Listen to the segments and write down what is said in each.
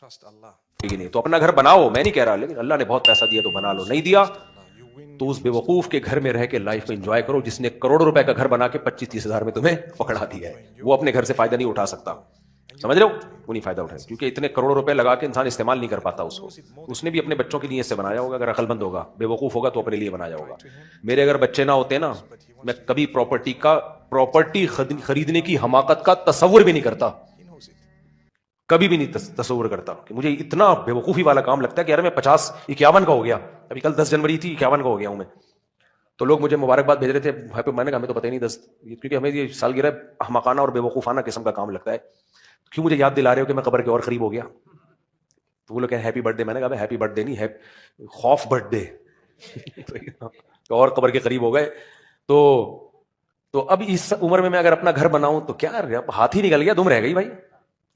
ٹھیک نہیں تو اپنا گھر بناؤ، میں نہیں کہہ رہا، لیکن اللہ نے بہت پیسہ دیا تو بنا لو، نہیں دیا تو اس بے وقوف کے گھر میں رہ کے لائف کو انجوائے کرو جس نے کروڑوں روپے کا گھر بنا کے 25-30 ہزار میں تمہیں پکڑا دیا ہے. وہ اپنے گھر سے فائدہ نہیں اٹھا سکتا، سمجھ رہے ہو؟ وہ نہیں فائدہ اٹھائے کیونکہ اتنے کروڑوں روپے لگا کے انسان استعمال نہیں کر پاتا اس کو. اس نے بھی اپنے بچوں کے لیے سے بنایا ہوگا، اگر عقل مند ہوگا، بے وقوف ہوگا تو اپنے لیے بنایا ہوگا. میرے اگر بچے نہ ہوتے نا، میں کبھی پراپرٹی خریدنے کی حماقت کا تصور بھی نہیں کرتا، کبھی بھی نہیں تصور کرتا. کہ مجھے اتنا بے وقوفی والا کام لگتا ہے کہ یار میں 50-51 کا ہو گیا، ابھی کل 10 جنوری تھی، 51 کا ہو گیا ہوں میں. تو لوگ مجھے مبارکباد بھیج رہے تھے، میں نے کہا ہمیں تو پتہ ہی نہیں 10، کیونکہ ہمیں یہ سالگرہ احمقانہ اور بے وقوفانہ قسم کا کام لگتا ہے. کیوں مجھے یاد دلا رہے ہو کہ میں قبر کے اور قریب ہو گیا؟ تو وہ لوگ کہیں ہیپی برتھ ڈے، میں نے کہا ہیپی برتھ ڈے نہیں، خوف برتھ ڈے. تو اور قبر کے قریب ہو گئے. تو اب اس عمر میں اگر اپنا گھر بناؤں تو کیا، ہاتھ ہی نکل گیا، دم رہ گئی بھائی،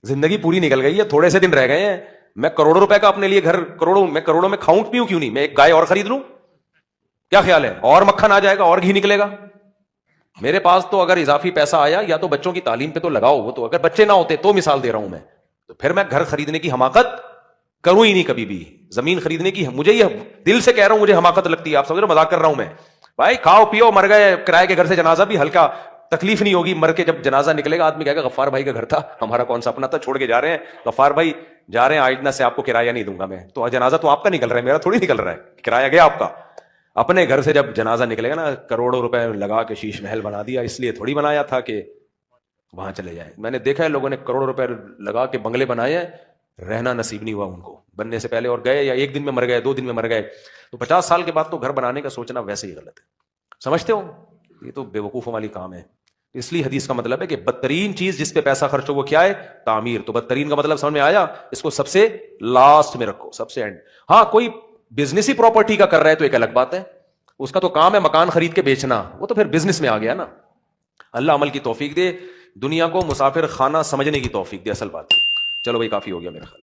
زندگی پوری نکل گئی ہے، تھوڑے سے دن رہ گئے ہیں. میں کروڑوں روپے کا اپنے لیے گھر، کروڑوں میں کھاؤں پیوں کیوں نہیں، میں ایک گائے اور خرید لوں، کیا خیال ہے؟ اور مکھن آ جائے گا اور گھی نکلے گا میرے پاس. تو اگر اضافی پیسہ آیا یا تو بچوں کی تعلیم پہ تو لگاؤ، وہ تو اگر بچے نہ ہوتے تو مثال دے رہا ہوں میں، تو پھر میں گھر خریدنے کی حماقت کروں ہی نہیں کبھی بھی. زمین خریدنے کی مجھے یہ دل سے کہہ رہا ہوں، مجھے حماقت لگتی ہے. آپ سمجھ رہے ہو مذاق کر رہا ہوں میں؟ بھائی کھاؤ پیو، مر گئے، کرائے کے گھر سے جنازہ بھی ہلکا، تکلیف نہیں ہوگی. مر کے جب جنازہ نکلے گا آدمی کہے گا غفار بھائی کا گھر تھا، ہمارا کون سا اپنا تھا، چھوڑ کے جا رہے ہیں، غفار بھائی جا رہے ہیں، آئندہ سے آپ کو کرایہ نہیں دوں گا میں. تو جنازہ تو آپ کا نکل رہا ہے، میرا تھوڑی نکل رہا ہے، کرایہ گیا آپ کا. اپنے گھر سے جب جنازہ نکلے گا نا، کروڑوں روپے لگا کے شیش محل بنا دیا، اس لیے تھوڑی بنایا تھا کہ وہاں چلے جائیں. میں نے دیکھا ہے لوگوں نے کروڑوں روپے لگا کے بنگلے بنائے ہیں، رہنا نصیب نہیں ہوا ان کو بننے سے پہلے، اور گئے یا ایک دن میں مر گئے، 2 دن میں مر گئے. تو 50 سال کے بعد تو گھر بنانے کا سوچنا ویسے ہی غلط ہے. سمجھتے ہو؟ یہ تو بے وقوفوں والی کام ہے. اس لیے حدیث کا مطلب ہے کہ بدترین چیز جس پہ پیسہ خرچ ہو وہ کیا ہے؟ تعمیر. تو بدترین کا مطلب سمجھ میں آیا؟ اس کو سب سے لاسٹ میں رکھو، سب سے اینڈ. ہاں کوئی بزنس ہی پراپرٹی کا کر رہا ہے تو ایک الگ بات ہے، اس کا تو کام ہے مکان خرید کے بیچنا، وہ تو پھر بزنس میں آ گیا نا. اللہ عمل کی توفیق دے، دنیا کو مسافر خانہ سمجھنے کی توفیق دے، اصل بات. چلو بھائی کافی ہو گیا میرا خیال.